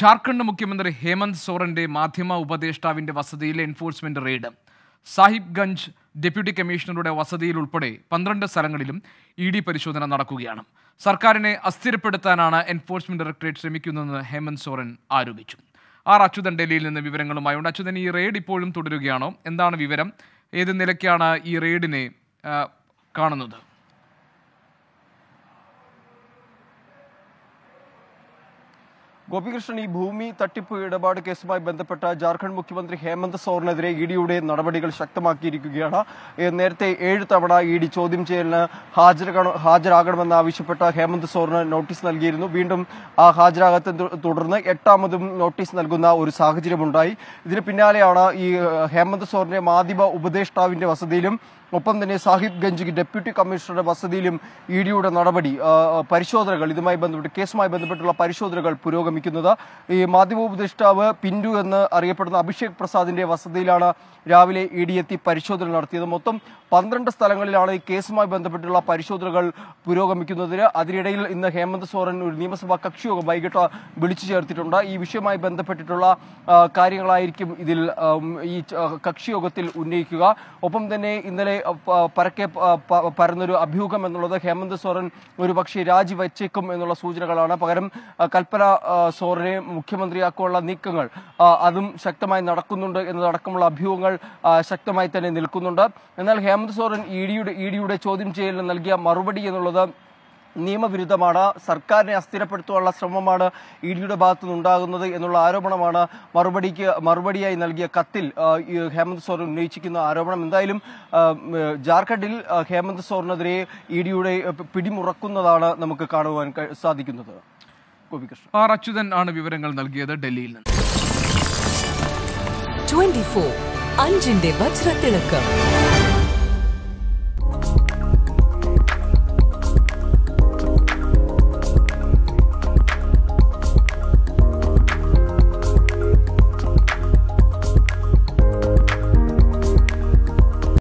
ജാർഖണ്ഡ് മുഖ്യമന്ത്രി ഹേമന്ത് സോറന്റെ മാധ്യമ ഉപദേഷ്ടാവിന്റെ വസതിയിൽ എൻഫോഴ്സ്മെന്റ് റെയ്ഡ്. സാഹിബ്ഗഞ്ച് ഡെപ്യൂട്ടി കമ്മീഷണറുടെ വസതിയിൽ ഉൾപ്പെടെ 12 സ്ഥലങ്ങളിലും ഇഡി പരിശോധന നടക്കുകയാണ്. സർക്കാരിനെ അസ്ഥിരപ്പെടുത്താനാണ് എൻഫോഴ്സ്മെന്റ് ഡയറക്ടറേറ്റ് ശ്രമിക്കുന്നതെന്ന് ഹേമന്ത് സോറൻ ആരോപിച്ചു. അച്യുതൻ ഡൽഹിയിൽ നിന്ന് വിവരങ്ങളുമായുണ്ട്. അച്യുതൻ, ഈ റെയ്ഡ് ഇപ്പോഴും തുടരുകയാണോ? എന്താണ് വിവരം? ഏത് നിലയ്ക്കാണ് ഈ റെയ്ഡിനെ കാണുന്നത്? ഗോപികൃഷ്ണൻ, ഈ ഭൂമി തട്ടിപ്പ് ഇടപാട് കേസുമായി ബന്ധപ്പെട്ട ജാർഖണ്ഡ് മുഖ്യമന്ത്രി ഹേമന്ത് സോറനെതിരെ ഇഡിയുടെ നടപടികൾ ശക്തമാക്കിയിരിക്കുകയാണ്. നേരത്തെ 7 തവണ ഇഡി ചോദ്യം ചെയ്യലിന് ഹാജരാകണമെന്നാവശ്യപ്പെട്ട ഹേമന്ത് സോറന് നോട്ടീസ് നൽകിയിരുന്നു. വീണ്ടും ഹാജരാകാത്തതിനെ തുടർന്ന് 8ാമതും നോട്ടീസ് നൽകുന്ന ഒരു സാഹചര്യമുണ്ടായി. ഇതിന് പിന്നാലെയാണ് ഈ ഹേമന്ത് സോറന്റെ മാധ്യമ ഉപദേഷ്ടാവിന്റെ വസതിയിലും ഒപ്പം തന്നെ സാഹിബ്ഗഞ്ച് ഡെപ്യൂട്ടി കമ്മീഷണറുടെ വസതിയിലും ഇഡിയുടെ നടപടി, പരിശോധനകൾ, ഇതുമായി ബന്ധപ്പെട്ട് കേസുമായി ബന്ധപ്പെട്ടുള്ള പരിശോധനകൾ പുരോഗമിക്കുന്നത്. ഈ മാധ്യമോപദേഷ്ടാവ് പിന്റു എന്ന് അറിയപ്പെടുന്ന അഭിഷേക് പ്രസാദിന്റെ വസതിയിലാണ് രാവിലെ ഇഡി എത്തി പരിശോധന നടത്തിയത്. മൊത്തം 12 സ്ഥലങ്ങളിലാണ് ഈ കേസുമായി ബന്ധപ്പെട്ടുള്ള പരിശോധനകൾ പുരോഗമിക്കുന്നതിന്. അതിനിടയിൽ ഇന്ന് ഹേമന്ത് സോറൻ ഒരു നിയമസഭാ കക്ഷിയോഗം വൈകിട്ട് വിളിച്ചു ചേർത്തിട്ടുണ്ട്. ഈ വിഷയവുമായി ബന്ധപ്പെട്ടിട്ടുള്ള കാര്യങ്ങളായിരിക്കും ഇതിൽ ഈ കക്ഷിയോഗത്തിൽ ഉന്നയിക്കുക. ഒപ്പം തന്നെ ഇന്നലെ പരക്കെ പരന്നൊരു അഭ്യൂഹം എന്നുള്ളത് ഹേമന്ത് സോറൻ ഒരു പക്ഷേ രാജിവെച്ചേക്കും എന്നുള്ള സൂചനകളാണ്. പകരം കൽപ്പന സോറനെ മുഖ്യമന്ത്രിയാക്കാനുള്ള നീക്കങ്ങൾ അതും ശക്തമായി നടക്കുന്നുണ്ട് എന്നതടക്കമുള്ള അഭ്യൂഹങ്ങൾ ശക്തമായി തന്നെ നിൽക്കുന്നുണ്ട്. എന്നാൽ ഹേമന്ത് സോറൻ ഇഡിയുടെ ചോദ്യം ചെയ്യലിന് നൽകിയ മറുപടി എന്നുള്ളത് നിയമവിരുദ്ധമാണ്, സർക്കാരിനെ അസ്ഥിരപ്പെടുത്താനുള്ള ശ്രമമാണ് ഇഡിയുടെ ഭാഗത്തു നിന്നുണ്ടാകുന്നത് എന്നുള്ള ആരോപണമാണ് മറുപടിയായി നൽകിയ കത്തിൽ ഹേമന്ത് സോറൻ ഉന്നയിച്ചിരിക്കുന്ന ആരോപണം. എന്തായാലും ജാർഖണ്ഡിൽ ഹേമന്ത് സോറനെതിരെ ഇഡിയുടെ പിടിമുറക്കുന്നതാണ് നമുക്ക് കാണുവാൻ സാധിക്കുന്നത്. അച്യുതൻ ആണ് വിവരങ്ങൾ നൽകിയത് ഡൽഹിയിൽ നിന്ന്. 24 അഞ്ചിന്റെ വജ്രത്തിളക്കം.